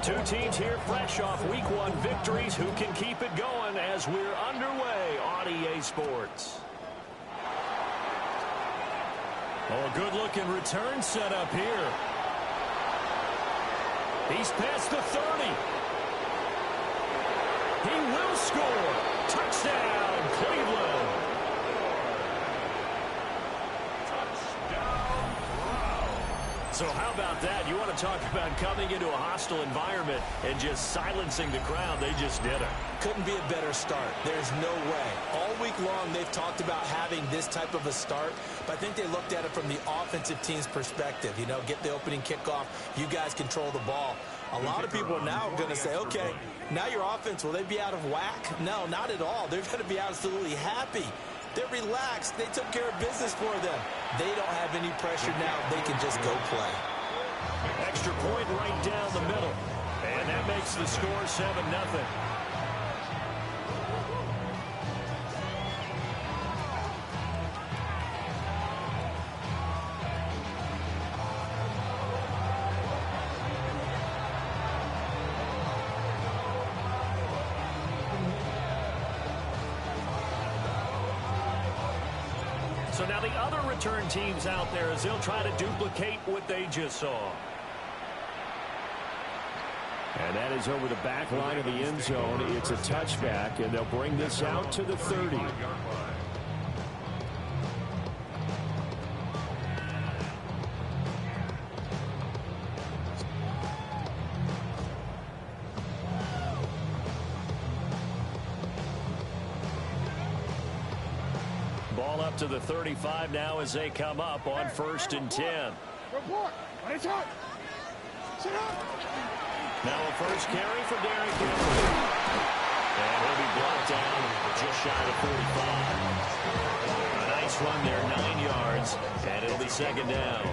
Two teams here fresh off Week 1 victories. Who can keep it going as we're underway on EA Sports? Oh, a good-looking return set up here. He's past the 30. He will score. Touchdown, Cleveland. So how about that? You want to talk about coming into a hostile environment and just silencing the crowd. They just did it. Couldn't be a better start. There's no way. All week long, they've talked about having this type of a start, but I think they looked at it from the offensive team's perspective. You know, get the opening kickoff. You guys control the ball. A lot of people are now going to say, okay, now your offense, will they be out of whack? No, not at all. They're going to be absolutely happy. They're relaxed. They took care of business for them. They don't have any pressure now. They can just go play. Extra point right down the middle. And that makes the score 7-0. So now the other return teams out there as they'll try to duplicate what they just saw. And that is over the back line of the end zone. It's a touchback, and they'll bring this out to the 30. Ball up to the 35 now as they come up on 1st and 10. Now a first carry for Derrick Henry. And he'll be brought down just shy of 45. A nice run there, 9 yards, and it'll be 2nd down.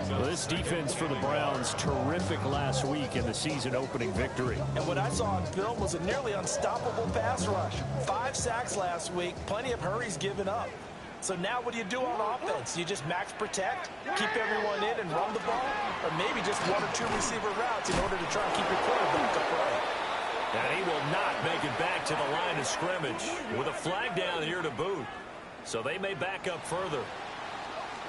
Well, this defense for the Browns, terrific last week in the season-opening victory. And what I saw on film was a nearly unstoppable pass rush. 5 sacks last week, plenty of hurries given up. So now what do you do on offense? You just max protect, keep everyone in and run the ball, or maybe just 1 or 2 receiver routes in order to try and keep your quarterback upright. And he will not make it back to the line of scrimmage with a flag down here to boot. So they may back up further.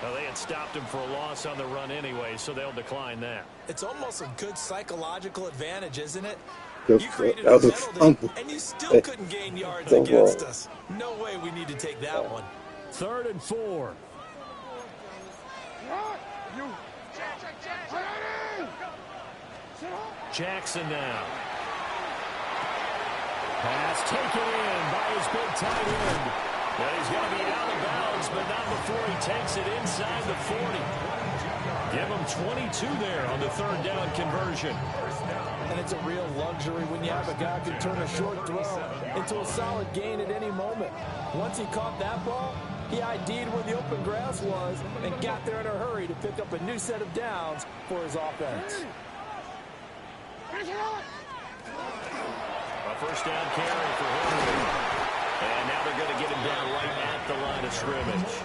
Well, they had stopped him for a loss on the run anyway, so they'll decline that. It's almost a good psychological advantage, isn't it? You created a penalty, and you still couldn't gain yards against us. No way we need to take that one. 3rd and 4. Jackson now. Pass taken in by his big tight end. But he's going to be out of bounds, but not before he takes it inside the 40. Give him 22 there on the 3rd down conversion. And it's a real luxury when you have a guy who can turn a short throw into a solid gain at any moment. Once he caught that ball, he ID'd where the open grass was and got there in a hurry to pick up a new set of downs for his offense. A 1st down carry for Henry. And now they're going to get him down right at the line of scrimmage.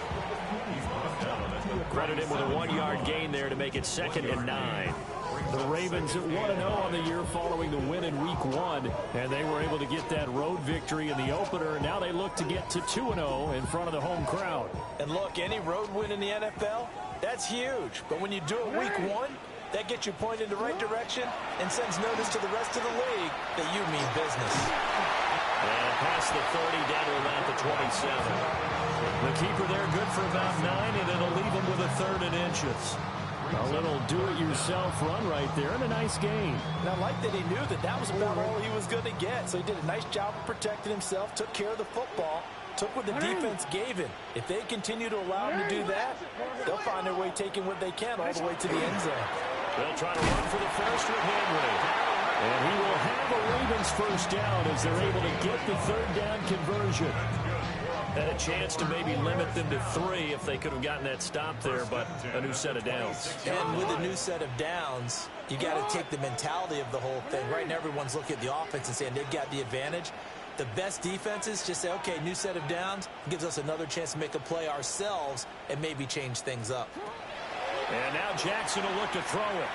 Credit him with a 1-yard gain there to make it 2nd and 9. The Ravens at 1-0 on the year following the win in Week 1, and they were able to get that road victory in the opener. Now they look to get to 2-0 in front of the home crowd. And look, any road win in the NFL, that's huge. But when you do it Week 1, that gets you pointed in the right direction and sends notice to the rest of the league that you mean business. And past the 30, down to about the 27. The keeper there good for about 9, and it'll leave him with a 3rd and inches. A little do-it-yourself run right there, and a nice gain. And I like that he knew that that was about all he was going to get. So he did a nice job of protecting himself, took care of the football, took what the defense gave him. If they continue to allow him to do that, they'll find their way taking what they can all the way to the end zone. They'll try to run for the first with Henry. And he will have a Ravens 1st down as they're able to get the 3rd down conversion. Had a chance to maybe limit them to 3 if they could have gotten that stop there, but a new set of downs. And with a new set of downs, you got to take the mentality of the whole thing. Right now, everyone's looking at the offense and saying they've got the advantage. The best defenses just say, okay, new set of downs, gives us another chance to make a play ourselves and maybe change things up. And now Jackson will look to throw it.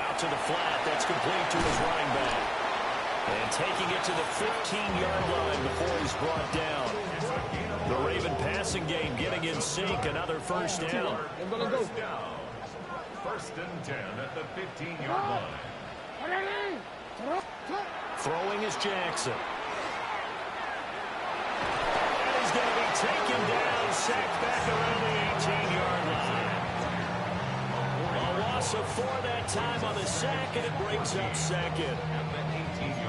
Out to the flat. That's complete to his running back. And taking it to the 15-yard line before he's brought down. The Raven passing game getting in sync. Another first down. First and 10 at the 15-yard line. Throwing is Jackson. And he's going to be taken down, sacked back around the 18-yard line. A loss of 4 that time on the sack, and it brings up second.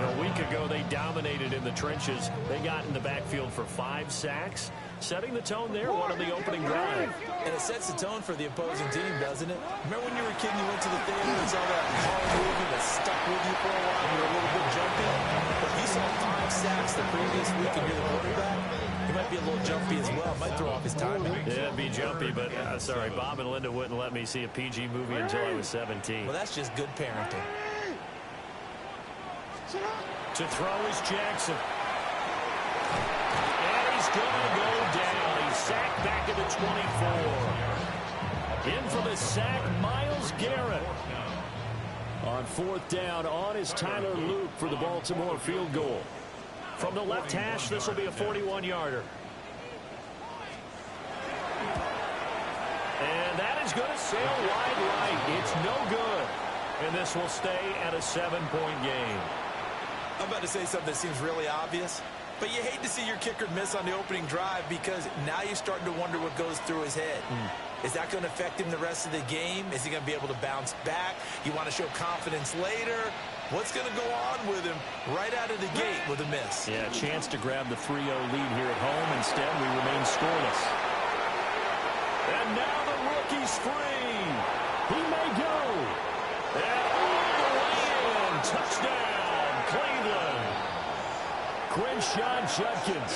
A week ago, they dominated in the trenches. They got in the backfield for 5 sacks, setting the tone there, one on the opening drive. And it sets the tone for the opposing team, doesn't it? Remember when you were a kid and you went to the theater and saw that horror movie that stuck with you for a while and you were a little bit jumpy? But if you saw 5 sacks the previous week and you're the quarterback, you might be a little jumpy as well. Might throw off his timing. Yeah, it'd be jumpy, but sorry, Bob and Linda wouldn't let me see a PG movie until I was 17. Well, that's just good parenting. To throw is Jackson. And he's going to go down. He's sacked back at the 24. In for the sack, Myles Garrett. On 4th down, on is Tyler Luke for the Baltimore field goal. From the left hash, this will be a 41-yarder. And that is going to sail wide right. It's no good. And this will stay at a 7-point game. I'm about to say something that seems really obvious, but you hate to see your kicker miss on the opening drive because now you're starting to wonder what goes through his head. Is that going to affect him the rest of the game? Is he going to be able to bounce back? You want to show confidence later? What's going to go on with him right out of the gate with a miss? Yeah, a chance to grab the 3-0 lead here at home. Instead, we remain scoreless. And now the rookie's free. He may go. And all the way in. Touchdown. Cleveland. Quinshon Judkins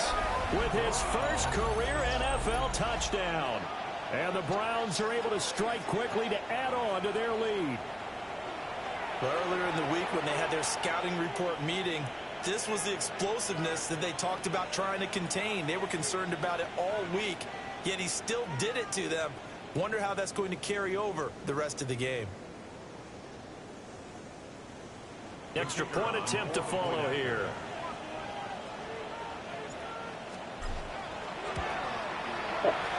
with his first career NFL touchdown. And the Browns are able to strike quickly to add on to their lead. Well, earlier in the week when they had their scouting report meeting, this was the explosiveness that they talked about trying to contain. They were concerned about it all week, yet he still did it to them. Wonder how that's going to carry over the rest of the game. Extra point attempt to follow here.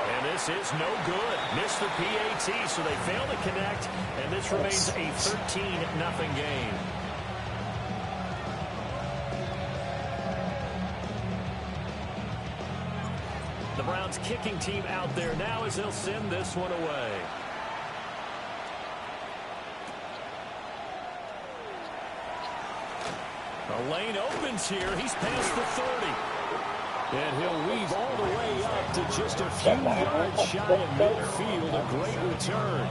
And this is no good. Missed the PAT, so they fail to connect, and this remains a 13-0 game. The Browns kicking team out there now as they'll send this one away. The lane opens here. He's past the 30. And he'll weave all the way up to just a few yards shy of midfield. A great return.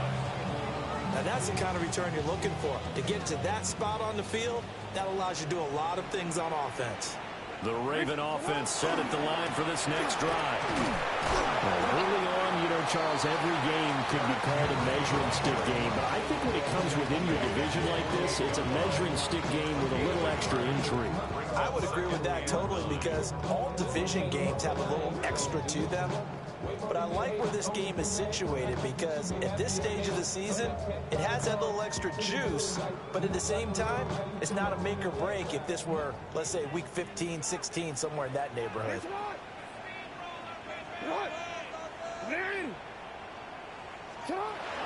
Now that's the kind of return you're looking for. To get to that spot on the field, that allows you to do a lot of things on offense. The Raven offense set at the line for this next drive. Well, early on, you know, Charles, every game could be called a measuring stick game. But I think when it comes within your division like this, it's a measuring stick game with a little extra intrigue. I would agree with that totally because all division games have a little extra to them. But I like where this game is situated because at this stage of the season, it has that little extra juice, but at the same time, it's not a make or break if this were, let's say, week 15, 16, somewhere in that neighborhood.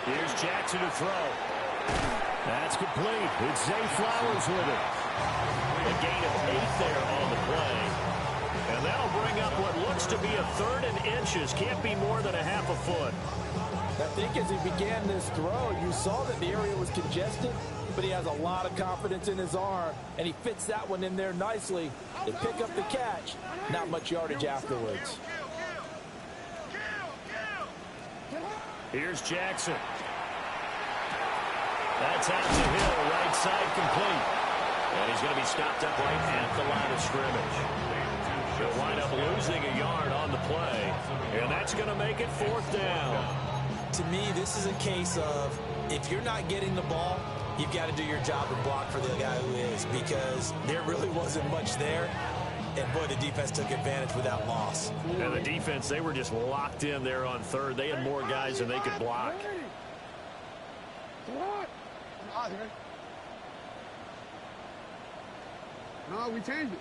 Here's Jackson to throw. That's complete. It's Zay Flowers with it. A gain of 8 there on the play. And that'll bring up what looks to be a 3rd and inches. Can't be more than a half a foot. I think as he began this throw, you saw that the area was congested, but he has a lot of confidence in his arm, and he fits that one in there nicely. They pick up the catch. Not much yardage afterwards. Here's Jackson. That's out to Hill, right side complete. And he's going to be stopped up right at the line of scrimmage. He'll wind up losing a yard on the play, and that's going to make it 4th down. To me, this is a case of if you're not getting the ball, you've got to do your job and block for the guy who is, because there really wasn't much there. And, boy, the defense took advantage with that loss. And the defense, they were just locked in there on third. They had more guys than they could block. No, we changed it.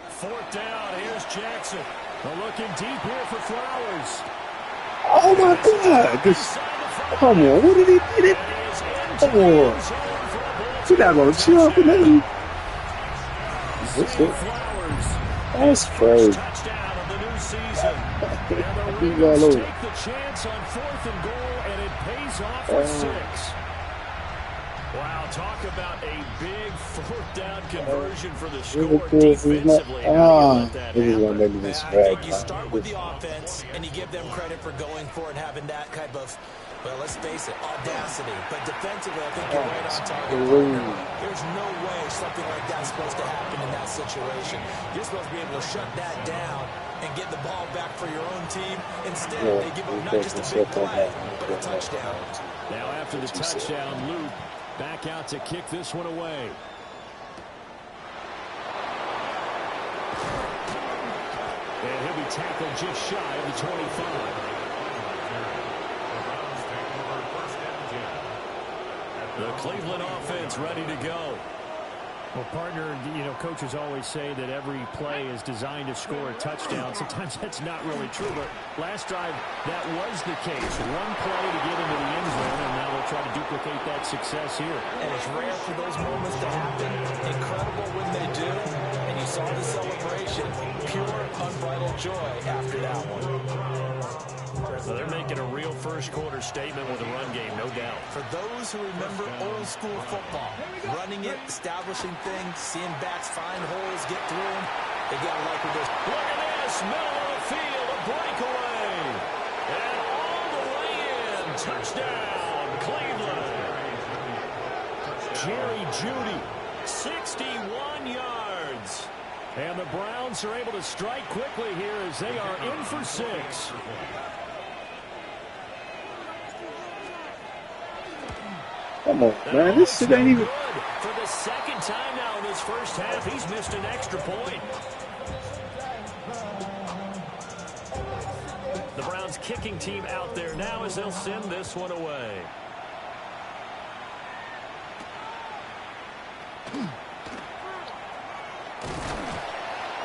Fourth down. Here's Jackson. Looking deep here for Flowers. Oh, my God. Come on. What did he do? Come on. You're not going to chill for nothing. What's it? That's crazy. He's all over. Take the chance on 4th and goal, and it pays off for 6. Wow, talk about a big 4th down conversion for the score defensively. I think you start with the offense, and you give them credit for going for it, having that kind of, well, let's face it, audacity. But defensively, I think you're right on target. There's no way something like that's supposed to happen in that situation. You're supposed to be able to shut that down and get the ball back for your own team. Instead, they give up not just a big play, but a touchdown. Now after the touchdown, Luke back out to kick this one away. And he'll be tackled just shy of the 25. The Cleveland offense ready to go. Well, partner, you know, coaches always say that every play is designed to score a touchdown. Sometimes that's not really true, but last drive, that was the case. One play to get into the end zone, and now they'll try to duplicate that success here. And it's rare for those moments to happen. Incredible when they do. And you saw the celebration. Pure, unbridled joy after that one. So they're making a real first-quarter statement with a run game, no doubt. For those who remember old-school football, running it, establishing things, seeing backs find holes, get through them, they got to like this. Look at this, middle of the field, a breakaway. And all the way in, touchdown, Cleveland. Jerry Jeudy, 61 yards. And the Browns are able to strike quickly here as they are in for 6. Come on, man. This shit ain't even. For the second time now in this first half, he's missed an extra point. The Browns kicking team out there now as they'll send this one away.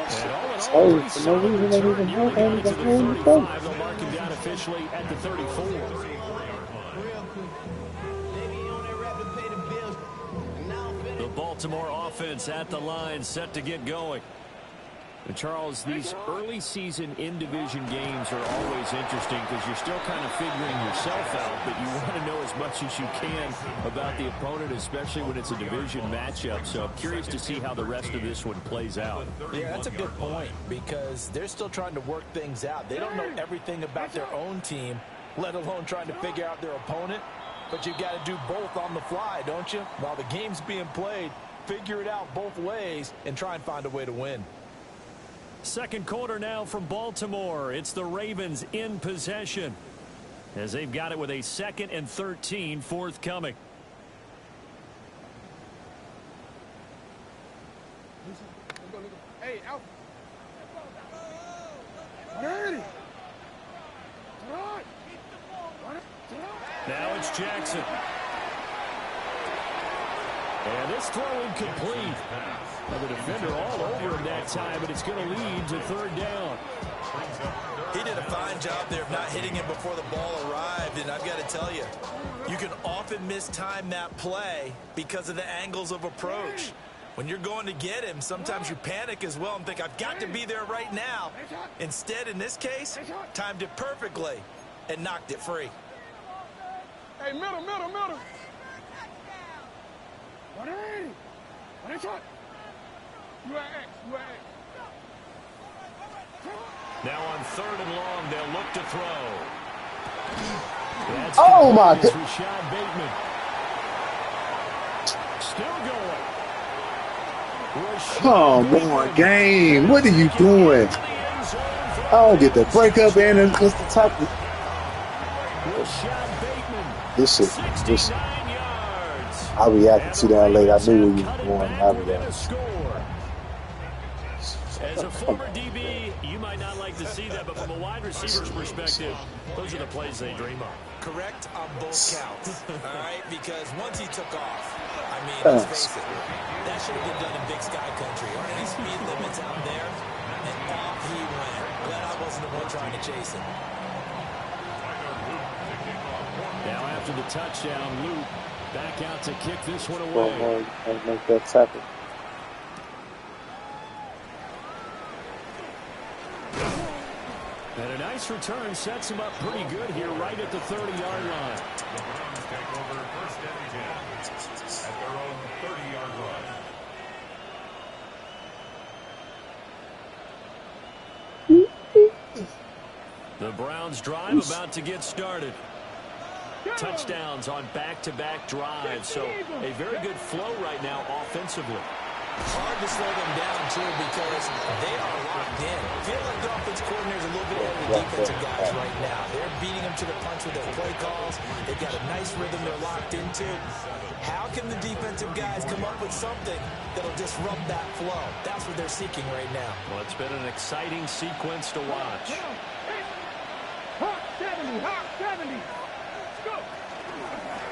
And all in all, For no reason, they even nearly have got into the anything. 35. They'll mark him down officially at the 34. The Baltimore offense at the line, set to get going. And Charles, these early season in-division games are always interesting because you're still kind of figuring yourself out, but you want to know as much as you can about the opponent, especially when it's a division matchup. So I'm curious to see how the rest of this one plays out. Yeah, that's a good point because they're still trying to work things out. They don't know everything about their own team, let alone trying to figure out their opponent. But you've got to do both on the fly, don't you? While the game's being played, figure it out both ways and try and find a way to win. Second quarter now from Baltimore. It's the Ravens in possession as they've got it with a 2nd and 13 forthcoming. Hey, out. Dirty. Now it's Jackson. And this throw incomplete. Well, the defender all over him that time, but it's going to lead to 3rd down. He did a fine job there of not hitting him before the ball arrived, and I've got to tell you, you can often mistime that play because of the angles of approach. When you're going to get him, sometimes you panic as well and think, I've got to be there right now. Instead, in this case, timed it perfectly and knocked it free. Hey, middle. 180. 180. You at X. Now on 3rd and long, they'll look to throw. That's Oh, my God. Rashad Bateman. Still going. Come on, game. What are you doing? I don't get the breakup and it's the top. This shit. 69 yards. I reacted to that late. I knew we was going. I reacted. As a former DB, you might not like to see that, but from a wide receiver's perspective, those are the plays they dream of. Correct on both counts, all right? Because once he took off, I mean, let's face it, that should have been done in Big Sky Country. Aren't any speed limits out there? And off he went. Glad I wasn't the one trying to chase him. Now after the touchdown, Luke back out to kick this one away. Make that tackle. And a nice return sets him up pretty good here right at the 30-yard line. The Browns take over first and 10 at their own 30-yard line. The Browns drive about to get started. Touchdowns on back-to-back drives, so a very good flow right now offensively. Hard to slow them down, too, because they are locked in. I feel like the offense coordinator's a little bit ahead of the defensive guys right now. They're beating them to the punch with their play calls. They've got a nice rhythm they're locked into. How can the defensive guys come up with something that'll disrupt that flow? That's what they're seeking right now. Well, it's been an exciting sequence to watch. Hawk 70, Hawk 70. Let's go.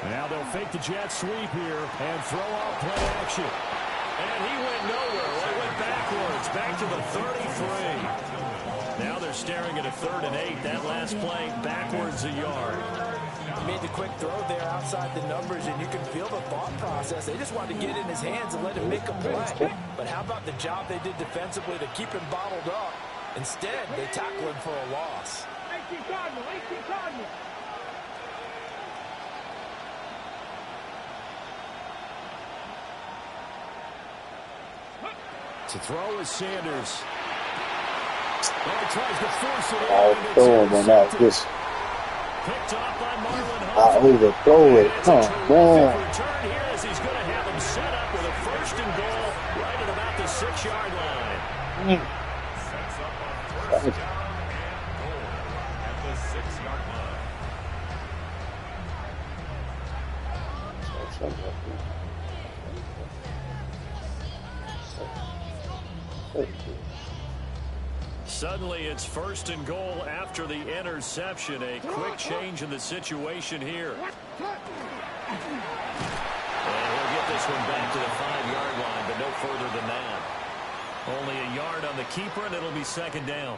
Now they'll fake the jet sweep here and throw off play action. And he went nowhere. Well, he went backwards, back to the 33. Now they're staring at a 3rd and 8. That last play, backwards a yard. He made the quick throw there outside the numbers, and you can feel the thought process. They just wanted to get in his hands and let him make a play. But how about the job they did defensively to keep him bottled up? Instead, they tackle him for a loss. 18 Cardinal, 18 Cardinal. To throw is Sanders. Oh, he tries to force it. I'll throw him on that. Just Picked off by Marlon I Humphrey. overthrow it. Come on. Return here as he's going to have him set up with a 1st and goal right at about the 6-yard line. Sets up on 1st down and goal at the 6-yard line. Suddenly it's 1st and goal after the interception. A quick change in the situation here. And he'll get this one back to the 5-yard line, but no further than that. Only a yard on the keeper, and it'll be 2nd down.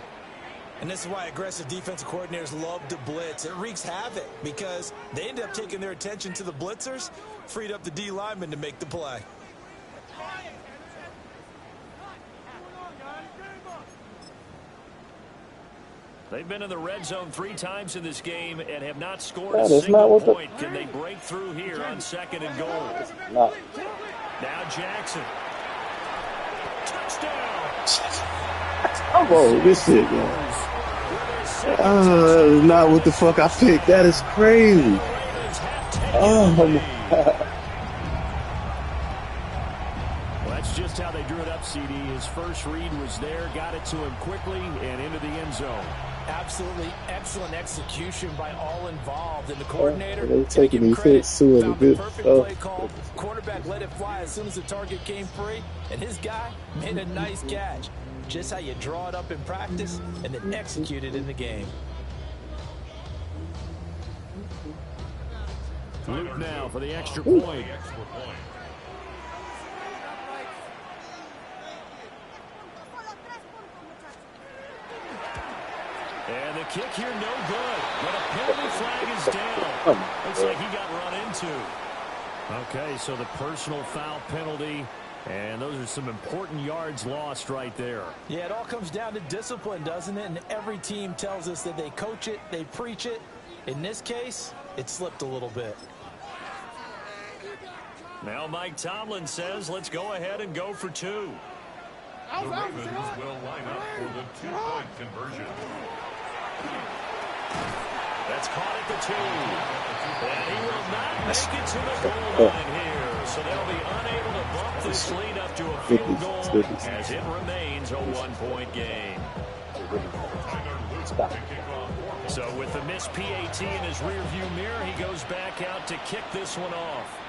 And this is why aggressive defensive coordinators love to blitz. It wreaks havoc because they end up taking their attention to the blitzers, freed up the D lineman to make the play. They've been in the red zone 3 times in this game and have not scored a single point. Can they break through here on 2nd and goal? No. Now Jackson. Touchdown! Come on, this shit, man. That is not what the fuck I picked. That is crazy. Oh my God. Well, that's just how they drew it up, CD. His first read was there, got it to him quickly, and into the end zone. Absolutely excellent execution by all involved. And the coordinator, They're taking these hits too found good the perfect stuff. play call. Quarterback let it fly as soon as the target came free, and his guy made a nice catch. Just how you draw it up in practice and then execute it in the game. Luke now for the extra point. And the kick here, no good. But a penalty flag is down. Looks like he got run into. Okay, so the personal foul penalty, and those are some important yards lost right there. Yeah, it all comes down to discipline, doesn't it? And every team tells us that they coach it, they preach it. In this case, it slipped a little bit. Now Mike Tomlin says, let's go ahead and go for 2. The Ravens will line up for the 2-point conversion. That's caught at the 2. And he will not make it to the goal line here. So they'll be unable to bump this lead up to a field goal as it remains a 1-point game. Stop. So with the missed PAT in his rearview mirror, he goes back out to kick this one off.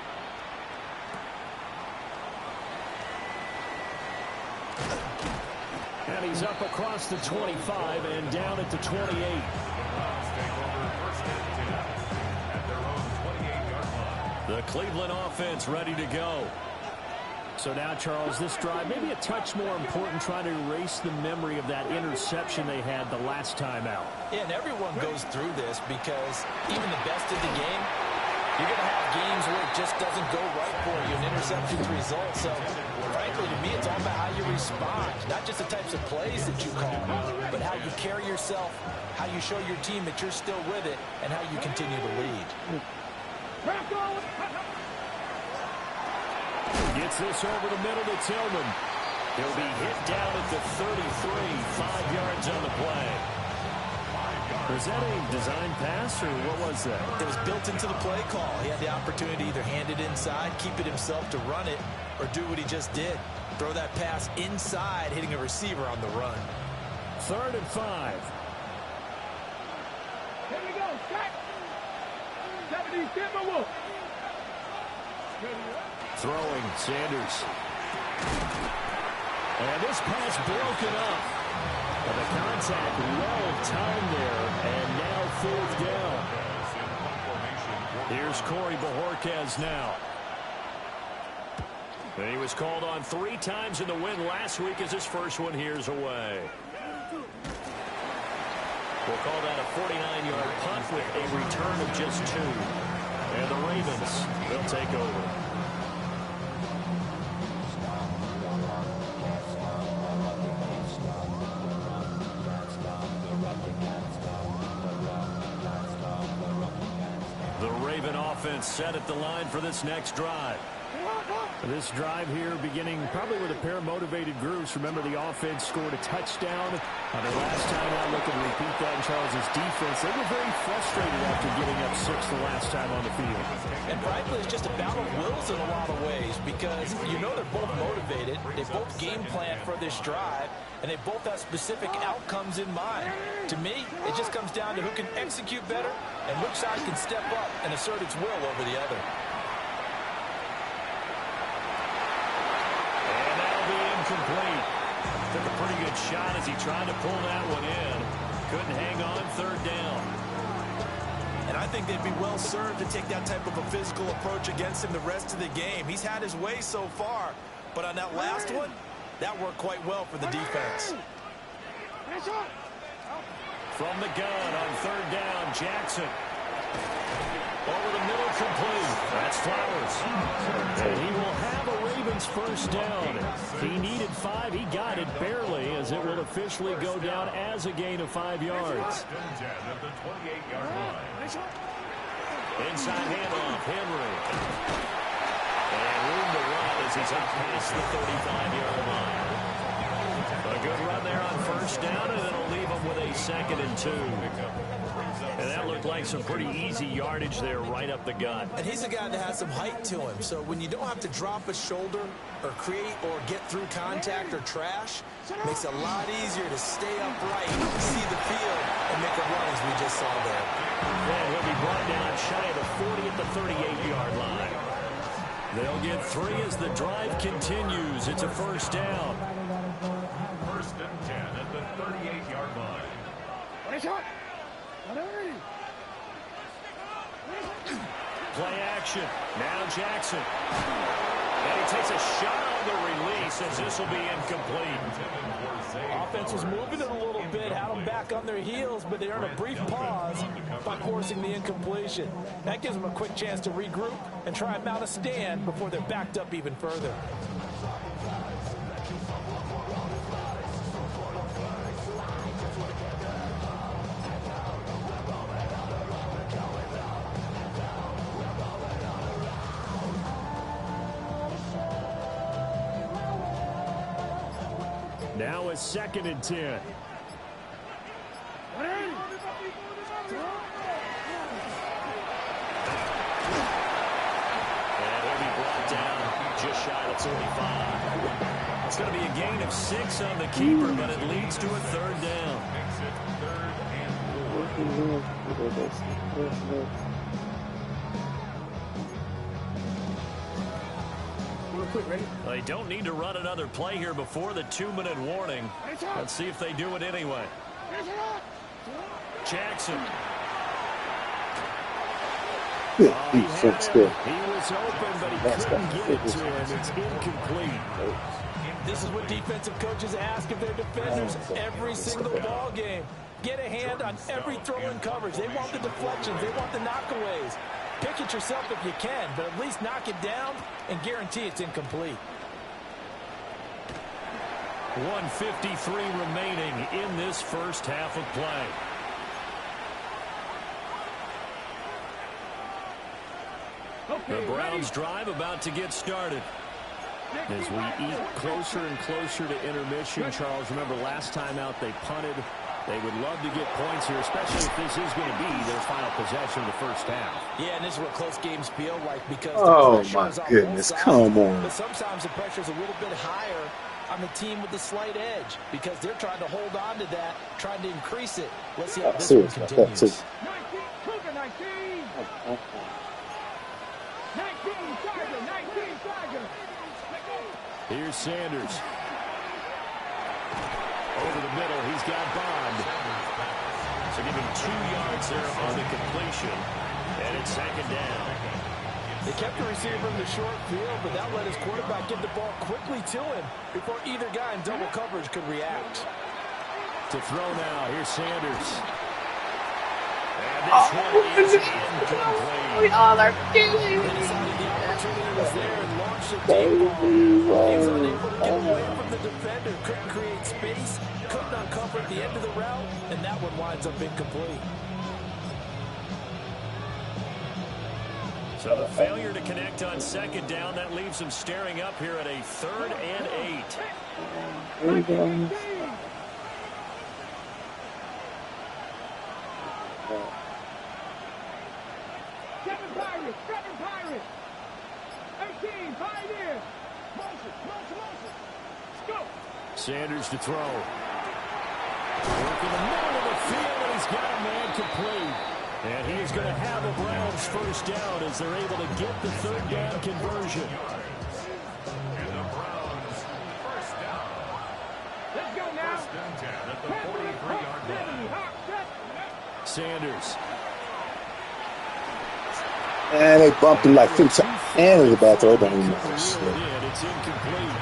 And he's up across the 25 and down at the 28. The Cleveland offense ready to go. So now, Charles, this drive maybe a touch more important, trying to erase the memory of that interception they had the last time out. Yeah, and everyone goes through this because even the best of the game, you're going to have games where it just doesn't go right for you, and interceptions result. So, frankly, to me, it's all about how you respond, not just the types of plays that you call, but how you carry yourself, how you show your team that you're still with it, and how you continue to lead. Gets this over the middle to Tillman. He'll be hit down at the 33, 5 yards on the play. Was that a design pass, or what was that? It was built into the play call. He had the opportunity to either hand it inside, keep it himself to run it, or do what he just did. Throw that pass inside, hitting a receiver on the run. 3rd and 5. Here we go. Shot. 70 Timberwolves. Throwing, Sanders. And this pass broken up. And the contact well timed there, and now 4th down. Here's Corey Bojorquez now. And he was called on 3 times in the win last week as his first one here's away. We'll call that a 49-yard punt with a return of just 2. And the Ravens, they'll take over. The Raven offense set at the line for this next drive. This drive here beginning probably with a pair of motivated groups. Remember, the offense scored a touchdown. The last time out, looking to repeat that in Charles' defense. They were very frustrated after giving up 6 the last time on the field. And frankly, it's just a battle of wills in a lot of ways because you know they're both motivated. They both game plan for this drive, and they both have specific outcomes in mind. To me, it just comes down to who can execute better and which side can step up and assert its will over the other. Complete. Took a pretty good shot as he tried to pull that one in. Couldn't hang on, 3rd down. And I think they'd be well served to take that type of a physical approach against him the rest of the game. He's had his way so far, but on that last one, that worked quite well for the defense. From the gun on 3rd down, Jackson. Over the middle, complete. That's Flowers. And he will have a Ravens first down. He needed 5. He got it barely, as it will officially go down as a gain of 5 yards. Inside handoff, Henry. And room to run as he's up past the 35-yard line. A good run there on 1st down, and it'll leave him with a 2nd and 2. And that looked like some pretty easy yardage there right up the gut. And he's a guy that has some height to him. So when you don't have to drop a shoulder or create or get through contact or trash, makes it a lot easier to stay upright, see the field, and make a run as we just saw there. And he'll be brought down shy of the 40 at the 38-yard line. They'll get 3 as the drive continues. It's a 1st down. 1st and 10 at the 38-yard line. Play action. Now Jackson. And he takes a shot on the release as this will be incomplete. Offense was moving it a little bit, had them back on their heels, but they earned a brief pause by forcing the incompletion. That gives them a quick chance to regroup and try and mount a stand before they're backed up even further. Now a 2nd and 10. And he'll be brought down just shy of 45. It's going to be a gain of 6 on the keeper, but it leads to a 3rd down. They don't need to run another play here before the 2-minute warning. Let's see if they do it anyway. Jackson. He was open, but he couldn't get it to him. It's incomplete. This is what defensive coaches ask of their defenders every single ball game. Get a hand on every throw in coverage. They want the deflections. They want the knockaways. Pick it yourself if you can, but at least knock it down and guarantee it's incomplete. 1:53 remaining in this first half of play. The Browns drive about to get started. As we eat closer and closer to intermission, Charles, remember last time out they punted. They would love to get points here, especially if this is going to be their final possession of the first half. Yeah, and this is what close games feel like because oh, the my is on goodness. both sides, Come on. But sometimes the pressure is a little bit higher on the team with the slight edge because they're trying to hold on to that, trying to increase it. Let's see how this one continues. 19, 19, Tiger. Here's Sanders. Over the middle, he's got Bond. So giving 2 yards there on the completion. And it's 2nd down. They kept the receiver in the short field, but that let his quarterback get the ball quickly to him before either guy in double coverage could react. To throw now, here's Sanders. And this one is incomplete. We all are They decided the opportunity was there and launched a deep ball. He was unable to get away from the defender, couldn't create space, couldn't uncover at the end of the route, and that one winds up incomplete. So the failure to connect on 2nd down, that leaves them staring up here at a 3rd and 8. Seven Pirates. 18, Pioneer. Motion. Let's go. Sanders to throw. Work in the middle of the field, and he's got a man complete. And he is going to have a Browns first down as they're able to get the 3rd down conversion. And the Browns first down. Let's go now. First and 10 at the 43-yard line. Sanders. And they bumped him like 50 times. And it was about to open him. It's incomplete.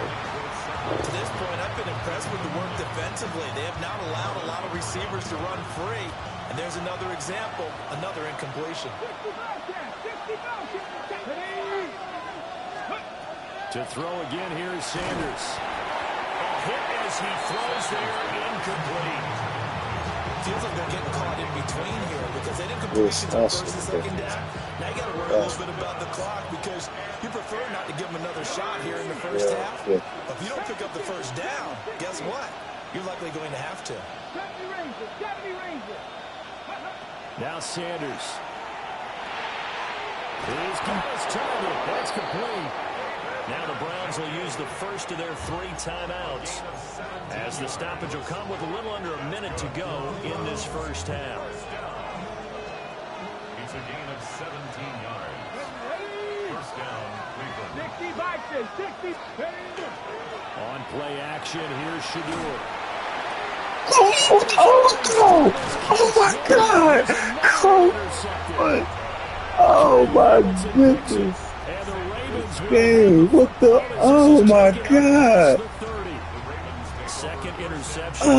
To this point, I've been impressed with the work defensively. They have not allowed a lot of receivers to run free. And there's another example, another incompletion. To throw again, here is Sanders. A hit as he throws there, incomplete. Feels like they're getting caught in between here because they didn't complete on first and 2nd down. Now you got to worry a little bit about the clock because you prefer not to give them another shot here in the first half. Yeah. But if you don't pick up the first down, guess what? You're likely going to have to. Now Sanders. He's got his target. That's complete. Now the Browns will use the first of their 3 timeouts as the stoppage will come with a little under a minute to go in this first half. It's a gain of 17 yards. First down, Cleveland. 60. On play action, here's Shadur. Oh my God! Oh my goodness! Game, what the? Oh my God! Second interception in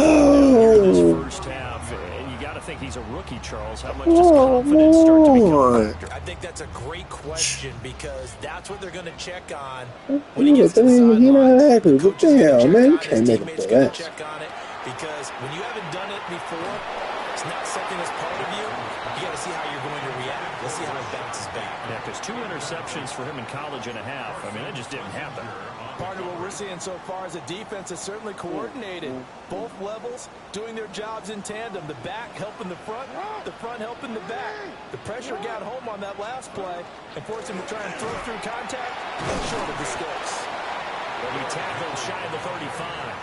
this first half, and you got to think he's a rookie, Charles. How much does confidence start to become a factor? I think that's a great question because that's what they're going to check on When when he gets to the sidelines. Coaches damn, man, you check on it, can't his make it teammates for gonna that. check on it because when you haven't done it before, it's not something that's part of you. You got to see how you're going to react. Let's see how it bounces back. Yeah, because 2 interceptions for him in college and a half. I mean, that just didn't happen. Part of what we're seeing so far is the defense is certainly coordinated. Both levels doing their jobs in tandem. The back helping the front helping the back. The pressure got home on that last play and forced him to try and throw through contact and short of the sticks. He'll be tackled shy of the 35.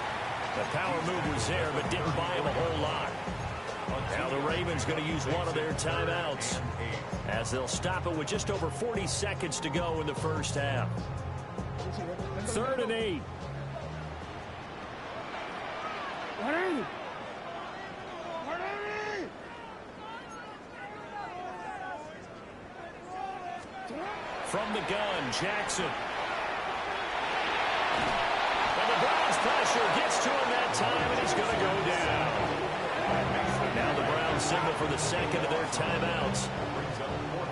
The power move was there, but didn't buy him a whole lot. Now the Ravens going to use one of their timeouts as they'll stop it with just over 40 seconds to go in the first half. 3rd and 8. From the gun, Jackson. And the Browns pressure gets to him that time, and he's going to go down. Now the Browns signal for the second of their timeouts,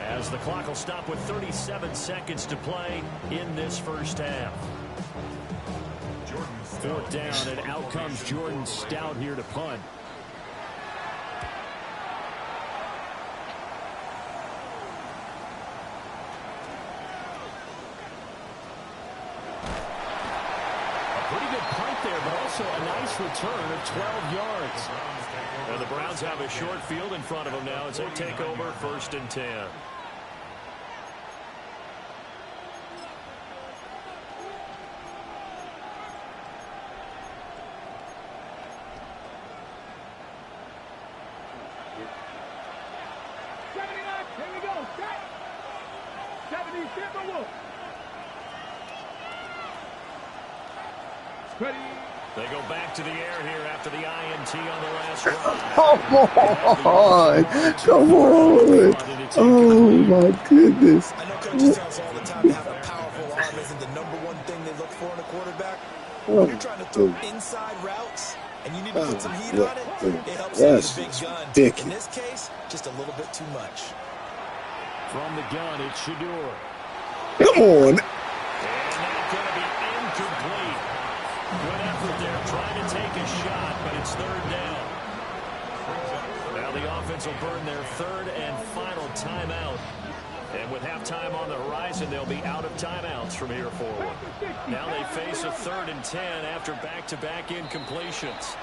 as the clock will stop with 37 seconds to play in this first half. 4th down, and out comes Jordan Stout here to punt. Also a nice return of 12 yards. And the Browns have a short field in front of them now as they take over 1st and 10. Here we go. Set. 70 Timberwolves. Ready. They go back to the air here after the INT on the last drive. Come on. Come on. Oh, my goodness. I know coaches tell us all the time to have a powerful arm isn't the #1 thing they look for in a quarterback. When you're trying to throw inside routes and you need to put some heat on it, it helps you with a big gun. In this case, just a little bit too much. From the gun, it's Shador. Come on. And that's going to be incomplete. Good effort there, trying to take a shot, but it's 3rd down. Now the offense will burn their 3rd and final timeout. And with halftime on the horizon, they'll be out of timeouts from here forward. Now they face a 3rd and 10 after back-to-back incompletions.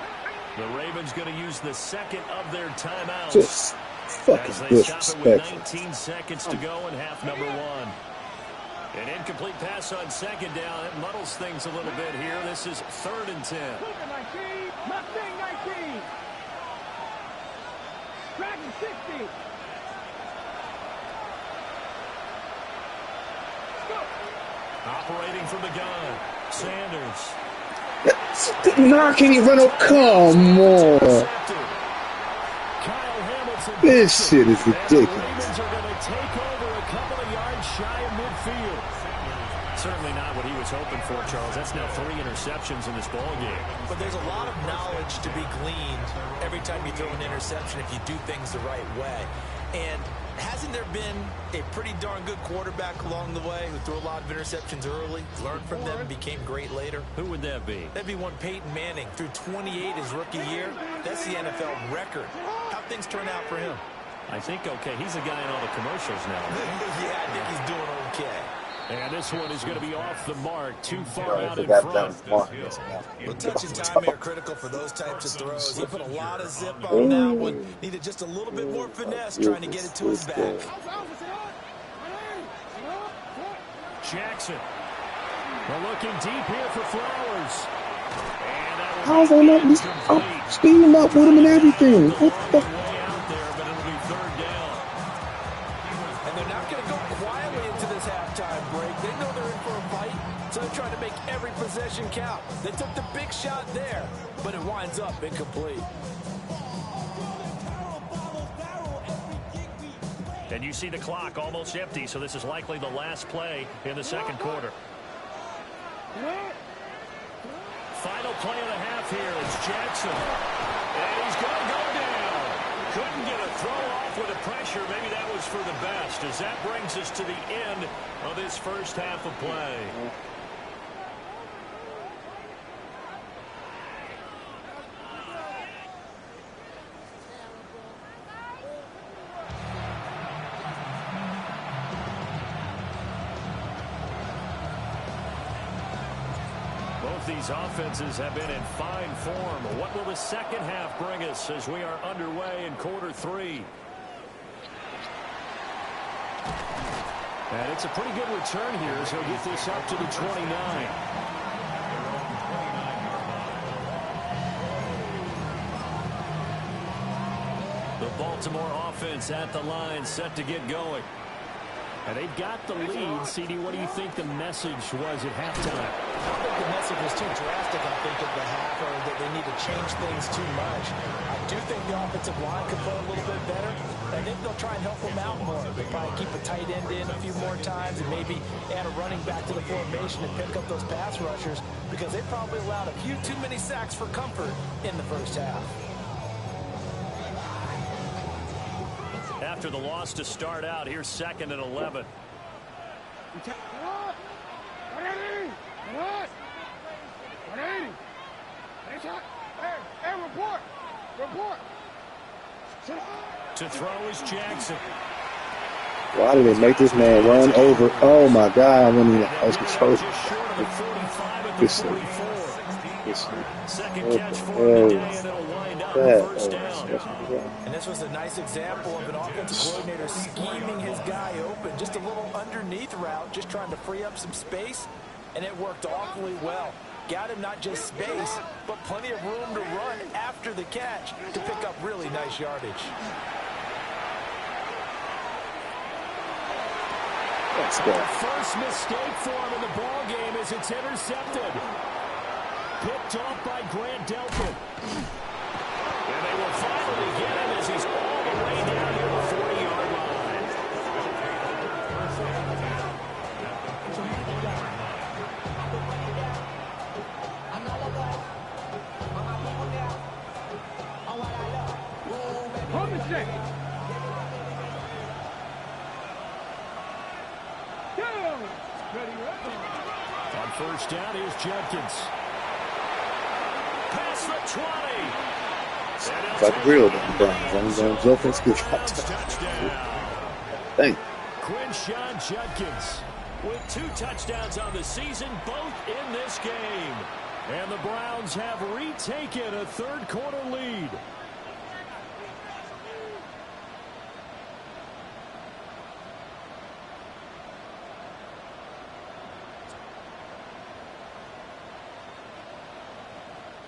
The Ravens going to use the 2nd of their timeouts. Just fucking as they stop it with disrespectful. 19 seconds to go in half number 1. An incomplete pass on 2nd down. It muddles things a little bit here. This is 3rd and 10. Mustang 19. Dragon 60. Go. Operating from the gun, Sanders. Now can he run up? Come on. Kyle Hamilton. This shit is And the ridiculous. Ravens are going to take over a couple of yards shy of midfield. Certainly not what he was hoping for, Charles. That's now 3 interceptions in this ball game. But there's a lot of knowledge to be gleaned every time you throw an interception if you do things the right way. And hasn't there been a pretty darn good quarterback along the way who threw a lot of interceptions early, learned from them, and became great later? Who would that be? That'd be one Peyton Manning. Threw 28 his rookie year. That's the NFL record. How'd things turn out for him? I think okay. He's the guy in all the commercials now. Yeah, I think he's doing okay. And this one is going to be off the mark. Too far Bro, out I in forgot front. that was Marcus. Well, touch and time are critical for those types of throws. He put a lot of zip on that one. Needed just a little bit more finesse trying to get it to his back. Jackson. They're looking deep here for Flowers. And that I was on that. I'm speeding up with him and everything. What the? way out there, but it'll be 3rd down. And they're not going to go quietly into this halftime break. They know they're in for a fight, so they're trying to make every possession count. They took the big shot there, but it winds up incomplete. And you see the clock almost empty, so this is likely the last play in the 2nd quarter. Final play of the half here is Jackson. And he's going to go down. Couldn't get a throw off with the pressure. Maybe that was for the best, as that brings us to the end of this first half of play. Both these offenses have been in fine form. What will the second half bring us as we are underway in quarter 3? And it's a pretty good return here as he'll get this up to the 29. The Baltimore offense at the line, set to get going. And they've got the lead. CD, what do you think the message was at halftime? I don't think the message was too drastic, I think, at the half, or that they need to change things too much. I do think the offensive line could play a little bit better. I think they'll try and help them out more. They'll probably keep a tight end in a few more times and maybe add a running back to the formation and pick up those pass rushers, because they probably allowed a few too many sacks for comfort in the first half. After the loss to start out, here's 2nd and 11. To throw is Jackson. Why did they make this man run over? Oh my God! I wasn't even. I was controlling. Second catch for the day, and it'll wind up first down. And this was a nice example of an offensive coordinator scheming his guy open. Just a little underneath route, just trying to free up some space, and it worked awfully well. Got him not just space, but plenty of room to run after the catch to pick up really nice yardage. Let's go. The first mistake for him in the ball game as it's intercepted. Picked off by Grant Delpit. And they will finally get him as he's all the way down here the 40-yard line. Hold the check. On first down, here's Jenkins. Past the 20. It's like real damn Browns. I'm going offense good touchdown. Thank you. Quinshawn Judkins with 2 touchdowns on the season, both in this game. And the Browns have retaken a third-quarter lead.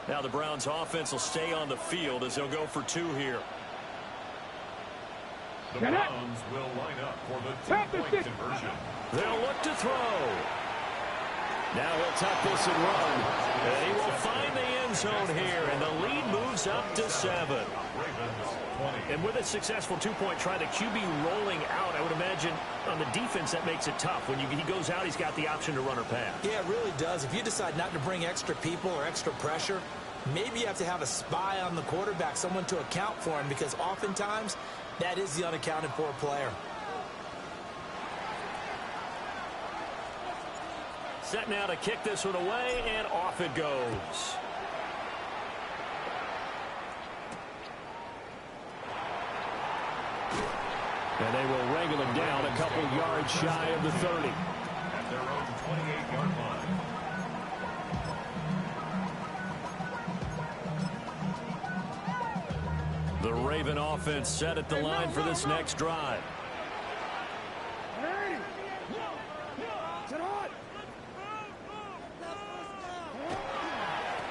Now the Browns offense will stay on the field as they'll go for 2 here. The Browns will line up for the 2-point conversion. They'll look to throw. Now he'll tuck this and run. And he will find the end zone here, and the lead moves up to 7. And with a successful 2-point try, the QB rolling out, I would imagine on the defense that makes it tough. When he goes out, he's got the option to run or pass. Yeah, it really does. If you decide not to bring extra people or extra pressure, maybe you have to have a spy on the quarterback, someone to account for him, because oftentimes that is the unaccounted for player. Set now to kick this one away, and off it goes. And they will wrangle him down a couple yards shy of the 30. At their own 28-yard line. The Raven offense set at the line for this next drive.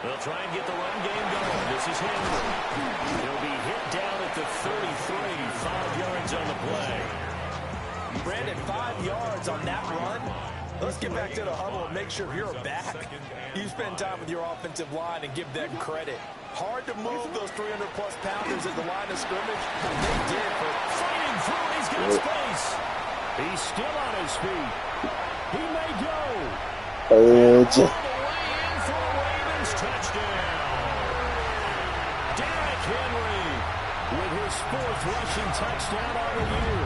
They'll try and get the run game going. This is Henry. He'll be hit down at the 33, 5 yards on the play. Brandon, 5 yards on that run. Let's get back to the huddle and make sure you're a back. You spend time with your offensive line and give them credit. Hard to move those 300-plus pounders at the line of scrimmage. They did, but Fighting through, he's got space. He's still on his feet. He may go. Touchdown. Derrick Henry with his 4th rushing touchdown on the year.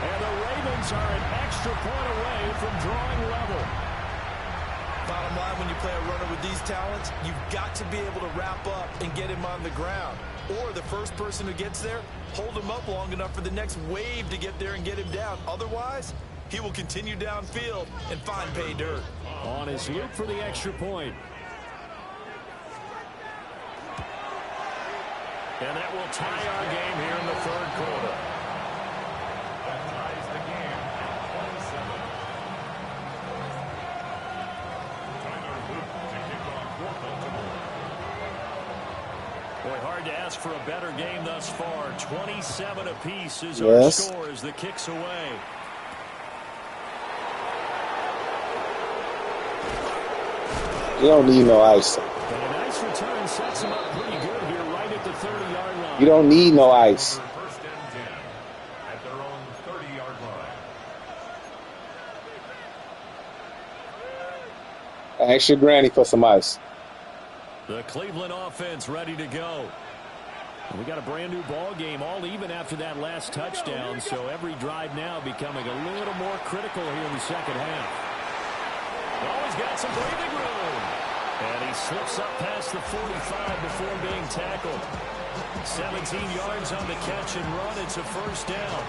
And the Ravens are an extra point away from drawing level. Bottom line, when you play a runner with these talents, you've got to be able to wrap up and get him on the ground. Or the first person who gets there, hold him up long enough for the next wave to get there and get him down. Otherwise, he will continue downfield and find pay dirt. On his loop for the extra point. And that will tie our game here in the 3rd quarter. That ties the game at 27. Tyler Luke to kick off for Baltimore. Boy, hard to ask for a better game thus far. 27 apiece is our score as the kick's away. You don't need no ice. And a nice return sets him up pretty good here right at the 30-yard line. You don't need no ice. First and 10 at their own 30-yard line. Ask your granny for some ice. The Cleveland offense ready to go. We got a brand new ball game, all even after that last touchdown, so every drive now becoming a little more critical here in the second half. Always got some breathing room. And he slips up past the 45 before being tackled. 17 yards on the catch and run. It's a first down.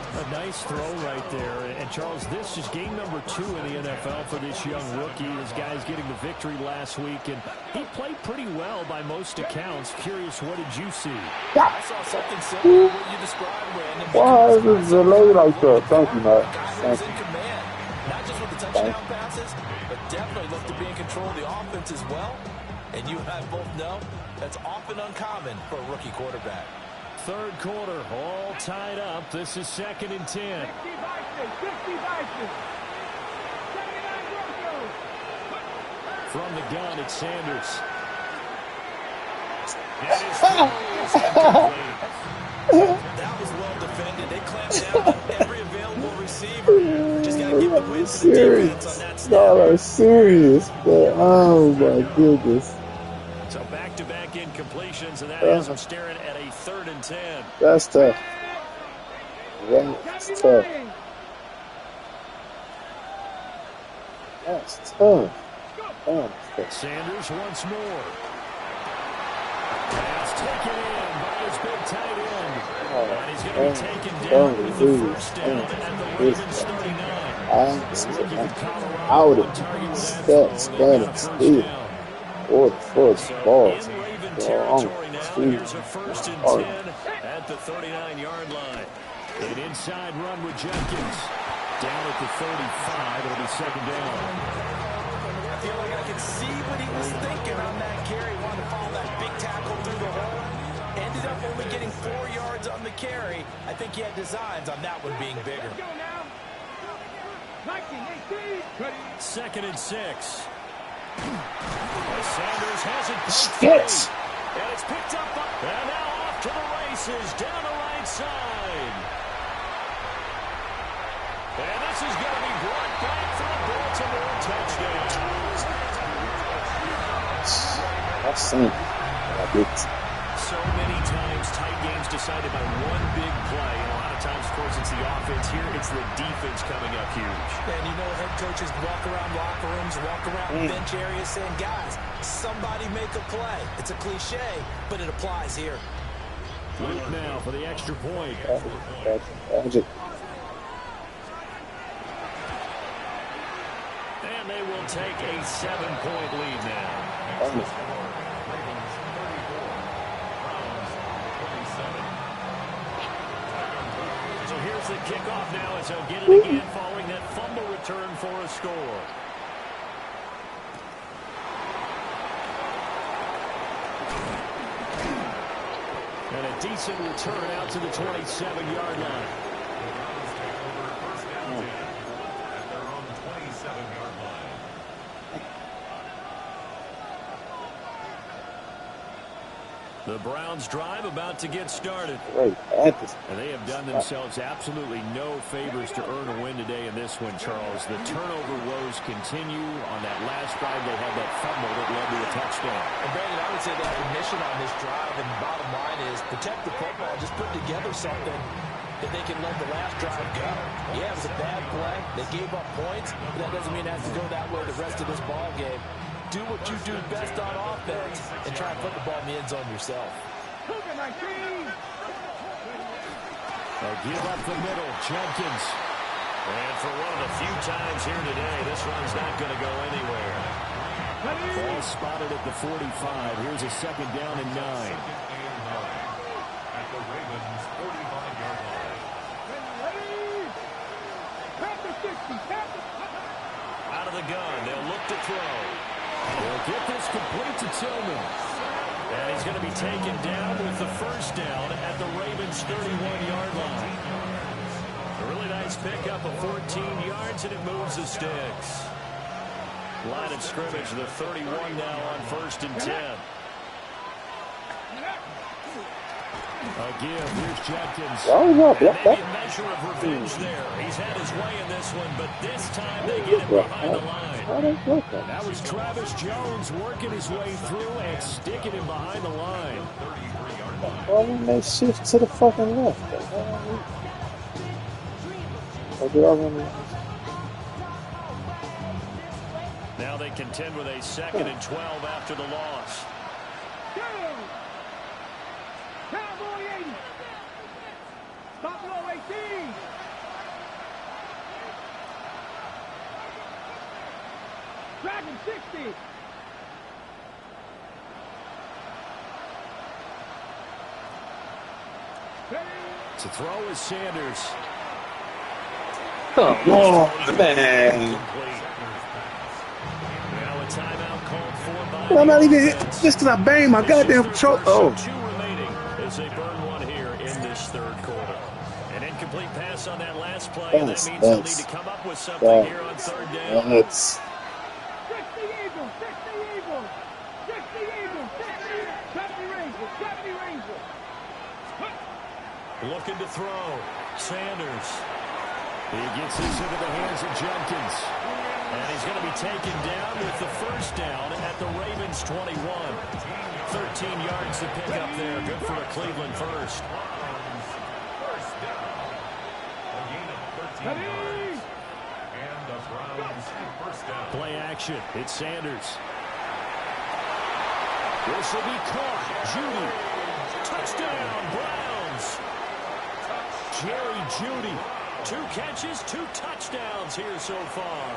A nice throw right there. And, Charles, this is game number 2 in the NFL for this young rookie. This guy's getting the victory last week, and he played pretty well by most accounts. Curious, what did you see? I saw something similar to what you described, Brandon. Why is this delay like that? Thank you, Matt. Thank you. In command, not just with the touchdown passes, but definitely looked to be in control of the offense as well. And you and I both know that's often uncommon for a rookie quarterback. Third quarter, all tied up. This is 2nd and 10. From the gun, it's Sanders. That was well defended. They clamped down on every available receiver. Just got to give the win to the defense on that snap. Y'all are serious, man. Oh, my goodness. So back-to-back incompletions, and that has them staring at a 3rd and 10. That's tough. That's tough. That's tough. Sanders once more. Pass taken in by his big tight end. And he's going to be taken down with the first down at the Ravens 39. Out of steps, speed. Or first ball. In Raven territory now, here's a 1st and 10 at the 39-yard line. An inside run with Jenkins. Down at the 35, it'll be 2nd down. I feel like I can see what he was thinking on that carry. Wanted to follow that big tackle through the hole. Ended up only getting 4 yards on the carry. I think he had designs on that one being bigger. 2nd and 6. Sanders has it. Yes. And it's picked up. And now off to the races down the right side. And this is going to be brought back for a Baltimore touchdown. That's seen. So many times tight games decided by one big play. And a lot of times, of course, it's the offense. Here, it's the defense coming up huge. And you know, head coaches walk around locker rooms, walk around bench areas saying, guys, somebody make a play. It's a cliche, but it applies here. Luke now for the extra point. And they will take a 7-point lead now. So here's the kickoff now as they'll get it again following that fumble return for a score. And a decent return out to the 27-yard line. The Browns drive about to get started. And they have done themselves absolutely no favors to earn a win today in this one, Charles. The turnover woes continue. On that last drive, they had that fumble that led to a touchdown. And Brandon, I would say that the mission on this drive and bottom line is protect the football. Just put together something that they can let the last drive go. Yeah, it was a bad play. They gave up points, but that doesn't mean it has to go that way the rest of this ball game. Do what you do best on offense and try and put the ball in the end zone yourself. They give up the middle. Jenkins. And for one of the few times here today, this run's not going to go anywhere. Ball spotted at the 45. Here's a 2nd down and 9. At the Ravens 45-yard line. Out of the gun. They'll look to throw. They'll get this complete to Tillman. And he's going to be taken down with the first down at the Ravens' 31-yard line. A really nice pickup of 14 yards, and it moves the sticks. Line of scrimmage, the 31 now on 1st and 10. A give. Here's Jenkins. Maybe a measure of revenge there. He's had his way in this one, but this time they get him behind the line. That was Travis Jones working his way through and sticking him behind the line. Why didn't they shift to the fucking left? Now they contend with a 2nd and 12 after the loss. Cowboy 80. Buffalo 18. Dragon 60. To throw is Sanders. Come on, man. Now a timeout called for by I'm not even hit just because I banged my goddamn control. Oh. 2 remaining as they burn one here in this 3rd quarter. An incomplete pass on that last play, and that means they'll need to come up with something here on 3rd down. 60 Eagles, 60 Eagles, 60 Eagles, 70 Rangers, 70 Rangers. Looking to throw. Sanders. He gets this into the hands of Jenkins. And he's going to be taken down with the first down at the Ravens' 21. 13 yards to pick up there. Good for a Cleveland first. First down. A gain of 13 yards. And the Browns first down. Play action. It's Sanders. This will be caught. Judy. Touchdown, Browns. Jerry Judy. 2 catches, 2 touchdowns here so far.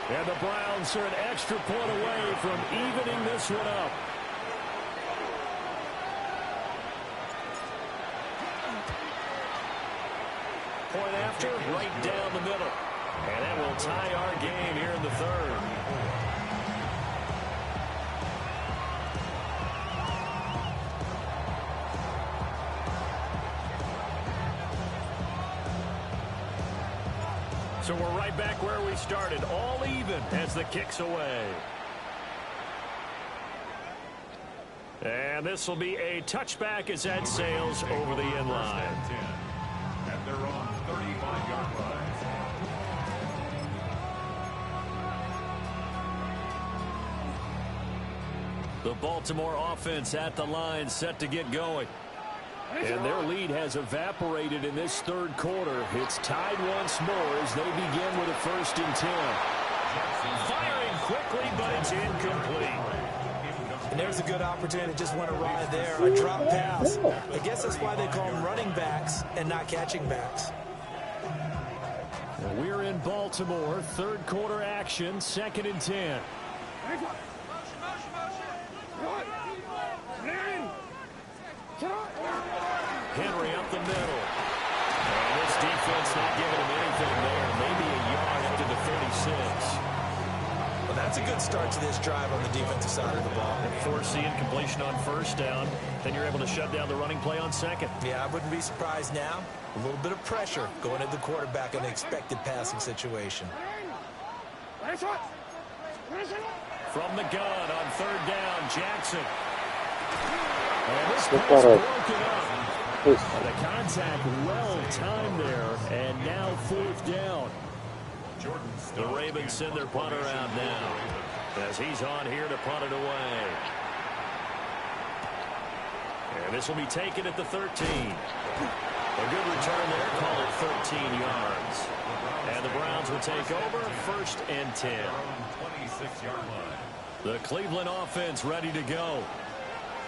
And the Browns are an extra point away from evening this one up. Point after, right down the middle. And that will tie our game here in the 3rd. So we're right back where we started, all even as the kick's away. And this will be a touchback as that sails over the end line. At their own 35-yard line. The Baltimore offense at the line, set to get going. And their lead has evaporated in this 3rd quarter. It's tied once more as they begin with a 1st and 10. Firing quickly, but it's incomplete. And there's a good opportunity to just want to ride there. A drop pass. I guess that's why they call them running backs and not catching backs. We're in Baltimore. 3rd quarter action. 2nd and 10. Henry up the middle. And this defense not giving him anything there. Maybe a yard up to the 36. Well, that's a good start to this drive on the defensive side of the ball. Forcing completion on 1st down. Then you're able to shut down the running play on 2nd. Yeah, I wouldn't be surprised now. A little bit of pressure going at the quarterback in an expected passing situation. From the gun on 3rd down, Jackson. And this pass broken up. The contact well timed there, and now 4th down. The Ravens send their punter out now as he's on here to punt it away. And this will be taken at the 13. A good return there, call it 13 yards. And the Browns will take over, 1st and 10. 26-yard line. The Cleveland offense ready to go.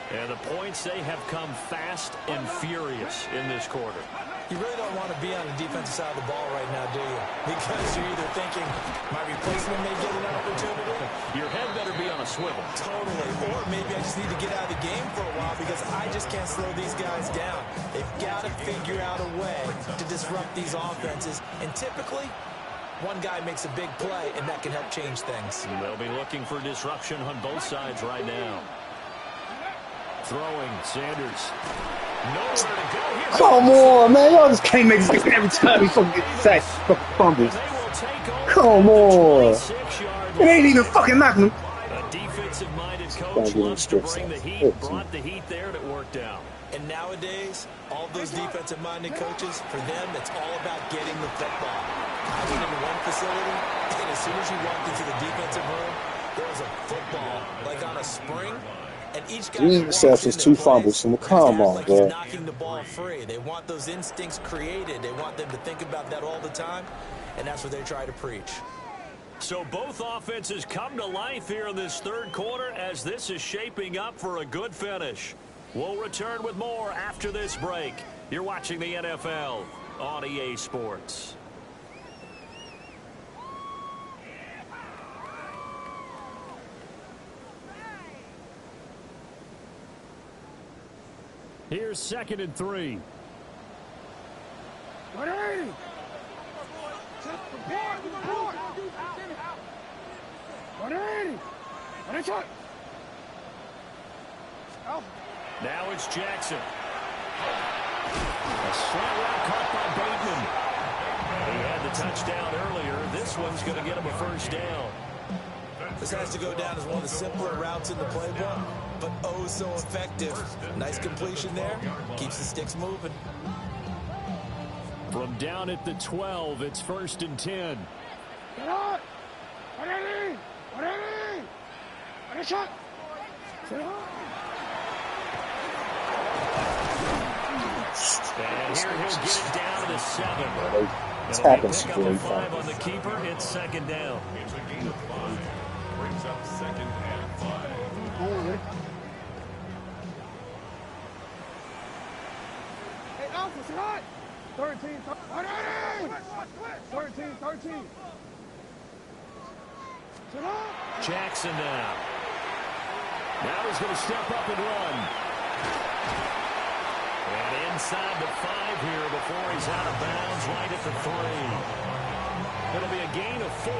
And the points, they have come fast and furious in this quarter. You really don't want to be on the defensive side of the ball right now, do you? Because you're either thinking, my replacement may get an opportunity. Your head better be on a swivel. Totally. Or maybe I just need to get out of the game for a while because I just can't slow these guys down. They've got to figure out a way to disrupt these offenses. And typically, one guy makes a big play, and that can help change things. They'll be looking for disruption on both sides right now. Throwing, Sanders. Nowhere to go. Here Come on, man. Y'all just can't make this every time he fucking gets sacked. Fucking fumbles. Come on. It ain't even fucking knocking him. A defensive-minded coach loves to bring the heat, brought the heat there, and it worked out. And nowadays, all those defensive-minded coaches, for them, it's all about getting the football. I went into one facility, and as soon as you walked into the defensive room, there was a football, like on a spring, and each guy 3 receptions, 2 fumbles. So come on, like bro. he's knocking the ball free. They want those instincts created. They want them to think about that all the time, and that's what they try to preach. So both offenses come to life here in this third quarter as this is shaping up for a good finish. We'll return with more after this break. You're watching the NFL on EA Sports. Here's 2nd and 3. 180. Support. 180. Now it's Jackson. A slant route caught by Bateman. He had the touchdown earlier. This one's going to get him a first down. This has to go down as one of the simpler routes in the playbook, but oh so effective. Nice completion there. Keeps the sticks moving. From down at the 12, it's 1st and 10. Get out. 180. 180. And a shot. And here he'll get it down to the 7. It's It'll be happened a pick up super of 5 on the keeper. It's 2nd down. It's a gain of 5. Brings up 2nd and 5. Hey, Alpha, sit hot. 13. 13. Sit hot. Jackson now. Now he's going to step up and run. And inside the 5 here before he's out of bounds right at the 3. It'll be a gain of 4.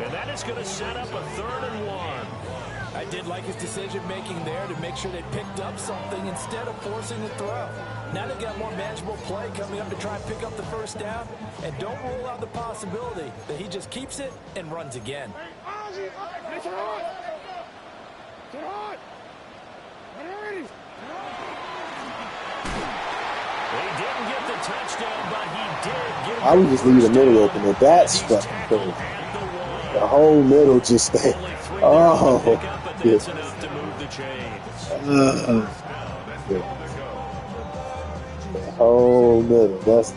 And that is going to set up a 3rd and 1. I did like his decision-making there to make sure they picked up something instead of forcing the throw. Now they've got more manageable play coming up to try and pick up the first down. And don't rule out the possibility that he just keeps it and runs again. Sit hot. Sit hot. 180. He didn't get the touchdown, but he did get I would just leave the middle open. But that's fucking crazy. The whole middle just there. Oh, yeah. That's enough to move the chains. Yeah. The whole middle. That's.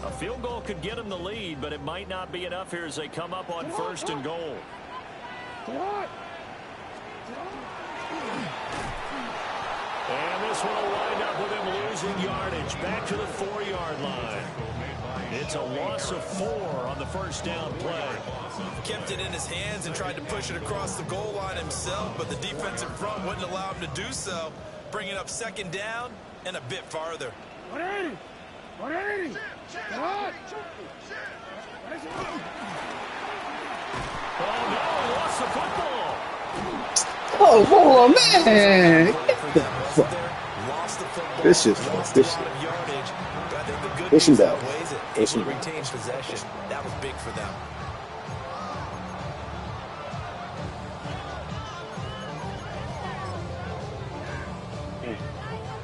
A field goal could get him the lead, but it might not be enough here as they come up on 1st and goal. And this one will wind up with him losing yardage back to the 4-yard line. It's a loss of 4 on the first down play. Kept it in his hands and tried to push it across the goal line himself, but the defensive front wouldn't allow him to do so. Bringing up 2nd down and a bit farther. 180. 180. Sit hot. Oh, no, lost the football. Oh, hold on, man. This shit. Fishing bell. Able to retain possession. That was big for them.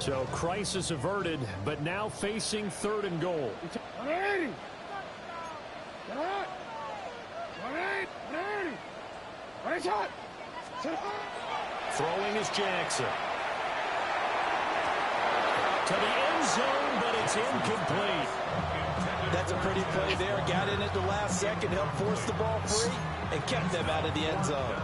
So crisis averted, but now facing 3rd and goal. 180. Sit hot. 180. 180. 180 shot. Sit hot. Throwing is Jackson. To the end zone, but it's incomplete. That's a pretty play there. Got in at the last second, helped force the ball free, and kept them out of the end zone.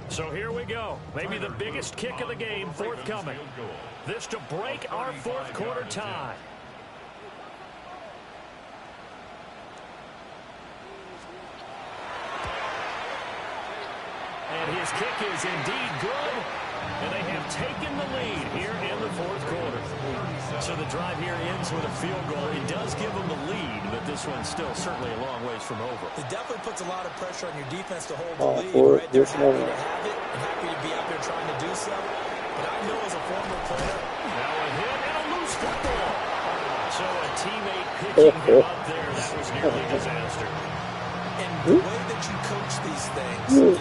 So here we go. Maybe the biggest kick of the game forthcoming. This to break our 4th quarter tie. And his kick is indeed good. And they have taken the lead here in the 4th quarter. So the drive here ends with a field goal. It does give them the lead, but this one's still certainly a long ways from over. It definitely puts a lot of pressure on your defense to hold the Oh, lead, for right? They're this happy one. to have it and happy to be out there trying to do so. But I know as a former player, Now a hit and a loose football. So a teammate picking him up there. That was nearly a disaster. and the way that you coach these things, you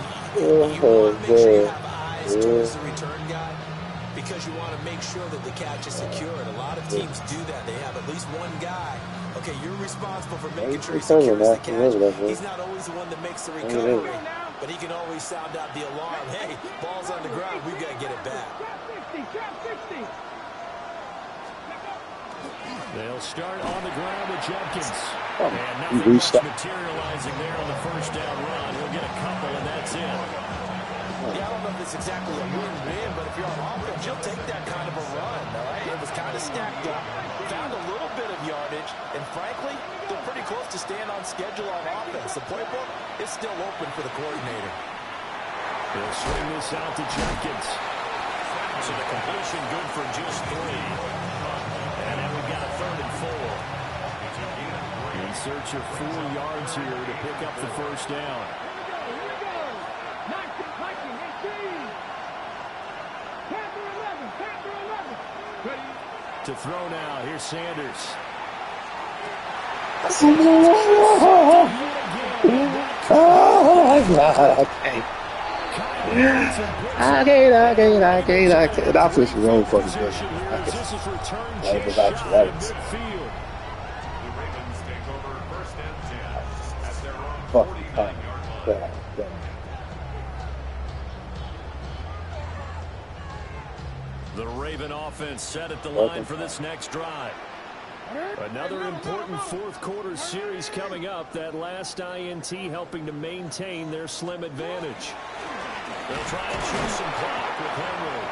want to make sure you have eyes towards the return guy because you want to make sure that the catch is secured. A lot of teams do that. They have at least one guy. Okay, you're responsible for making sure he secures the catch. He's not always the one that makes the recovery, but he can always sound out the alarm. Hey, ball's on the ground. We've got to get it back. They'll start on the ground with Jenkins. Oh, And he nothing reached much up. materializing there on the first down run. He'll get a couple, and that's it. Yeah, I don't know if it's exactly a win-win, but if you're on offense, you'll take that kind of a run, all right? It was kind of stacked up, found a little bit of yardage, and frankly, they're pretty close to staying on schedule on offense. The playbook is still open for the coordinator. They'll swing this out to Jenkins. So the completion good for just 3. And then we've got a 3rd and 4. In search of 4 yards here to pick up the first down. To throw now. Here's Sanders. I can't. I feel some wrong fucking thing. This is return Right, just right, shy right. of midfield. The Ravens take over 1st and 10 at their own Fuck. 49-yard line. The Raven offense set at the line for this next drive. Another important fourth quarter series coming up. That last INT helping to maintain their slim advantage. They'll try and choose some clock with Henry.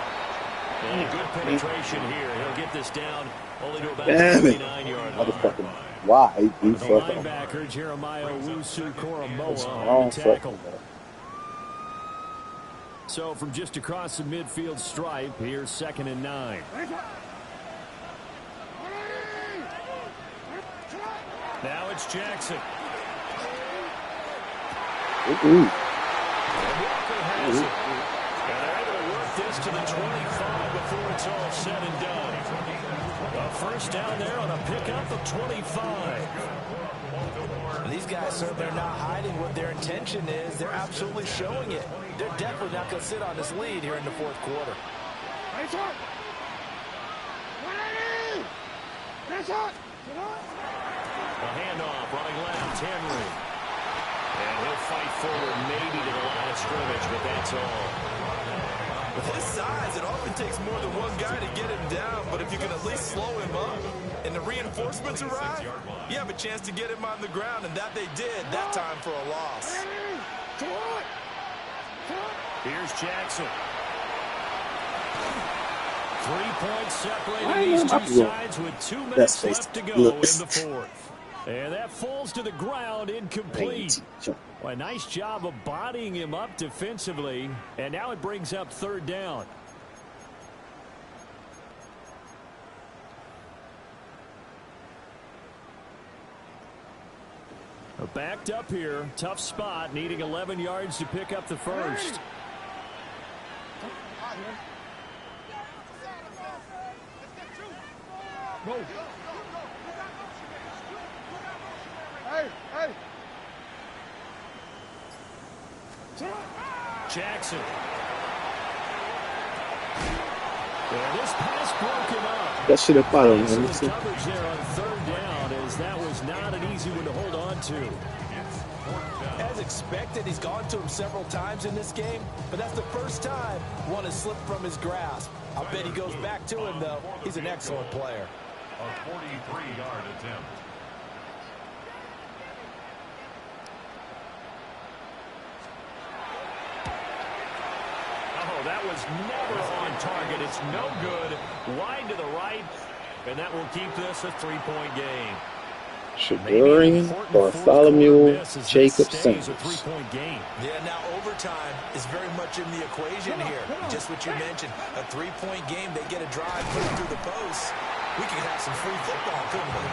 And good penetration here. He'll get this down only to about the Damn it. 59-yard Motherfucking line. why? You The fucking linebacker, Jeremiah Owusu-Koramoah, on wrong the tackle. fucking ball. So from just across the midfield stripe, here's 2nd and 9. Now it's Jackson. Ooh. Walker has it. And they're able to work this to the 25 before it's all said and done. A first down there on a pickup of 25. These guys certainly are not hiding what their intention is. They're absolutely showing it. They're definitely not going to sit on this lead here in the fourth quarter. A handoff, running left, Henry. And he'll fight forward maybe to the line of scrimmage, but that's all. With his size, it often takes more than one guy to get him down, but if you can at least slow him up and the reinforcements arrive, you have a chance to get him on the ground, and that they did that time for a loss. Here's Jackson. 3 points separating these two sides with 2 minutes left to go in the fourth. And that falls to the ground incomplete. Well, a nice job of bodying him up defensively. And now it brings up 3rd down. Backed up here. Tough spot. Needing 11 yards to pick up the first. Jackson. And this pass broken up. That should have followed Some him. coverage there on 3rd down, as that was not an easy one to hold on to. As expected, he's gone to him several times in this game, but that's the first time one has slipped from his grasp. I bet he goes back to him, though. He's an excellent player. A 43-yard attempt. Oh, that was never on target. It's no good. Wide to the right, and that will keep this a 3-point game. Shadurian, Bartholomew, Jacob Sanders. A 3-point game. Yeah, now overtime is very much in the equation here. Just what you mentioned, a 3-point game. They get a drive through the post. We could have some free football, couldn't we?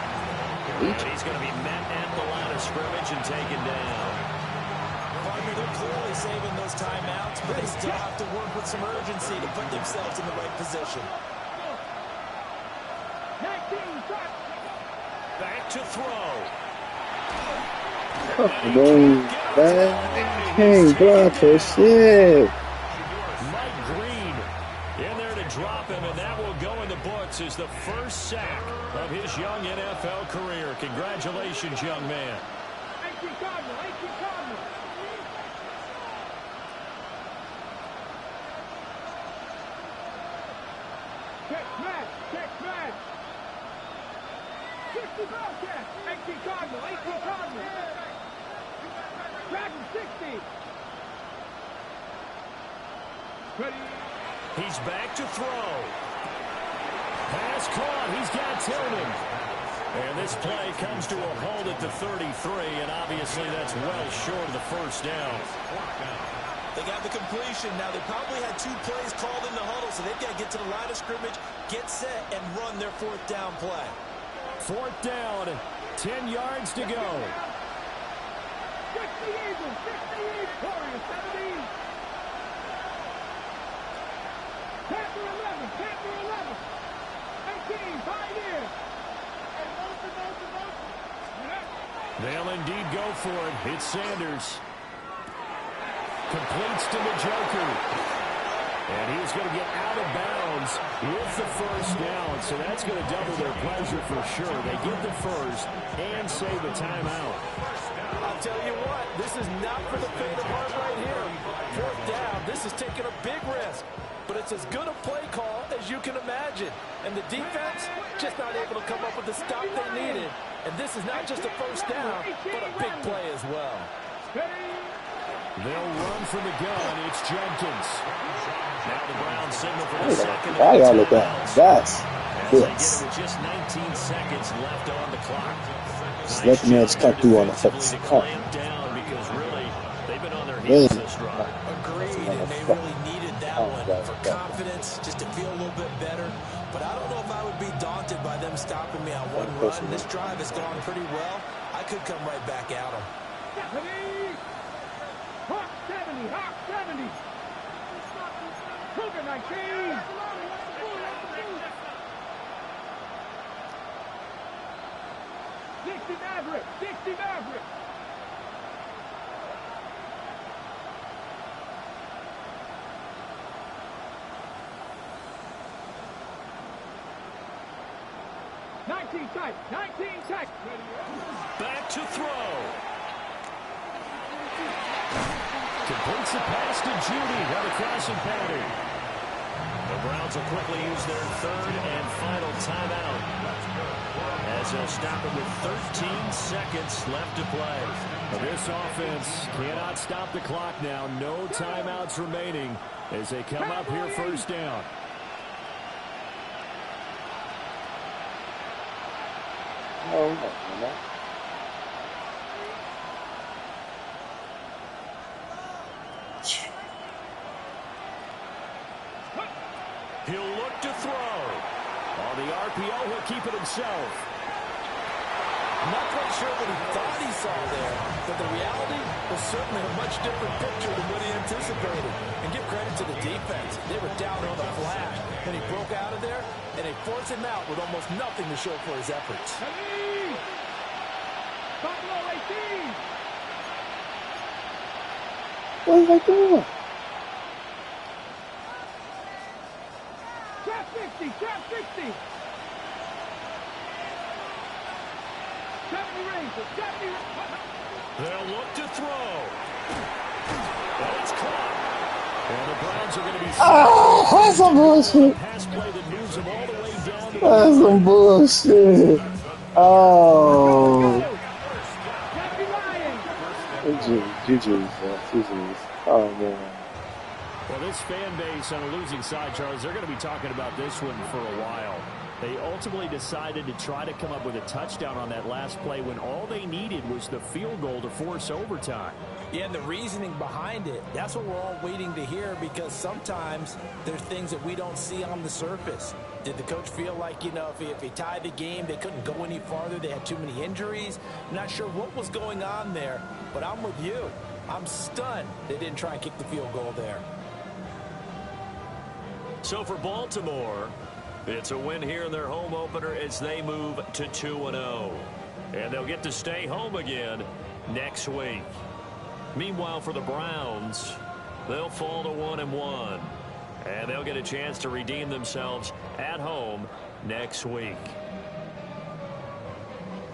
He's going to be met at the line of scrimmage and taken down. Partner, they're clearly saving those timeouts, but they still have to work with some urgency to put themselves in the right position. Back to throw. Come on, man. Can't block for shit. Mike Green in there to drop him, and that will go in the books as the first sack of his young NFL career. Congratulations, young man. Check match. 60 Bobcat. 18 Cardinal. Dragon 60. Ready. He's back to throw. Pass caught. He's got Tillman. And this play comes to a halt at the 33, and obviously that's well short of the first down. They got the completion. Now, they probably had 2 plays called in the huddle, so they've got to get to the line of scrimmage, get set, and run their 4th down play. 4th down, 10 yards to go. 60 Eagles, 60 Warriors, 70. Panther 11, 18, Pioneers. They'll indeed go for it. It's Sanders. Completes to Njoku. And he's going to get out of bounds with the first down. So that's going to double their pleasure for sure. They get the first and save a timeout. I'll tell you what, this is not for the faint of heart right here. 4th down, this is taking a big risk. But it's as good a play call as you can imagine. And the defense just not able to come up with the stop they needed. And this is not just a first down, but a big play as well. They'll run from the gun. It's Jenkins. Now the Browns signal for the second. Why y'all look at that's as they get it with just 19 seconds left on the clock. just let the match cut through on the first. To clamp down because really they've been on their heels this run. Agreed, and they really needed that one for confidence, just to feel a little bit better. But I don't know if I would be daunted by them stopping me on one run. This drive has gone pretty well. I could come right back at them. Hawk 70. Cougar 19. 60 Maverick. Nineteen tight. Back to throw. Completes the pass to Judy on the crossing pattern. The Browns will quickly use their 3rd and final timeout as they'll stop it with 13 seconds left to play. This offense cannot stop the clock now. No timeouts remaining as they come up here 1st down. No. He'll look to throw. On the RPO, he'll keep it himself. I'm not quite sure what he thought he saw there, but the reality was certainly a much different picture than what he anticipated. And give credit to the defense. They were down on the flash. Then he broke out of there, and they forced him out with almost nothing to show for his efforts. Buffalo 18. What is I doing? Trap 60. 70 Rangers. 70. They'll look to throw. And it's caught. And the Browns are going to be... That's some bullshit. Pass play that moves them all the way down to the... That's some bullshit. Oh. GG's. Oh, man. Well, this fan base on a losing side, Charles, they're going to be talking about this one for a while. They ultimately decided to try to come up with a touchdown on that last play when all they needed was the field goal to force overtime. Yeah, and the reasoning behind it, that's what we're all waiting to hear, because sometimes there's things that we don't see on the surface. Did the coach feel like, if he tied the game, they couldn't go any farther, they had too many injuries? I'm not sure what was going on there, but I'm with you. I'm stunned they didn't try and kick the field goal there. So for Baltimore, it's a win here in their home opener as they move to 2-0. And they'll get to stay home again next week. Meanwhile, for the Browns, they'll fall to 1-1. And they'll get a chance to redeem themselves at home next week.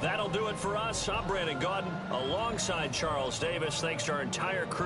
That'll do it for us. I'm Brandon Gaudin alongside Charles Davis. Thanks to our entire crew.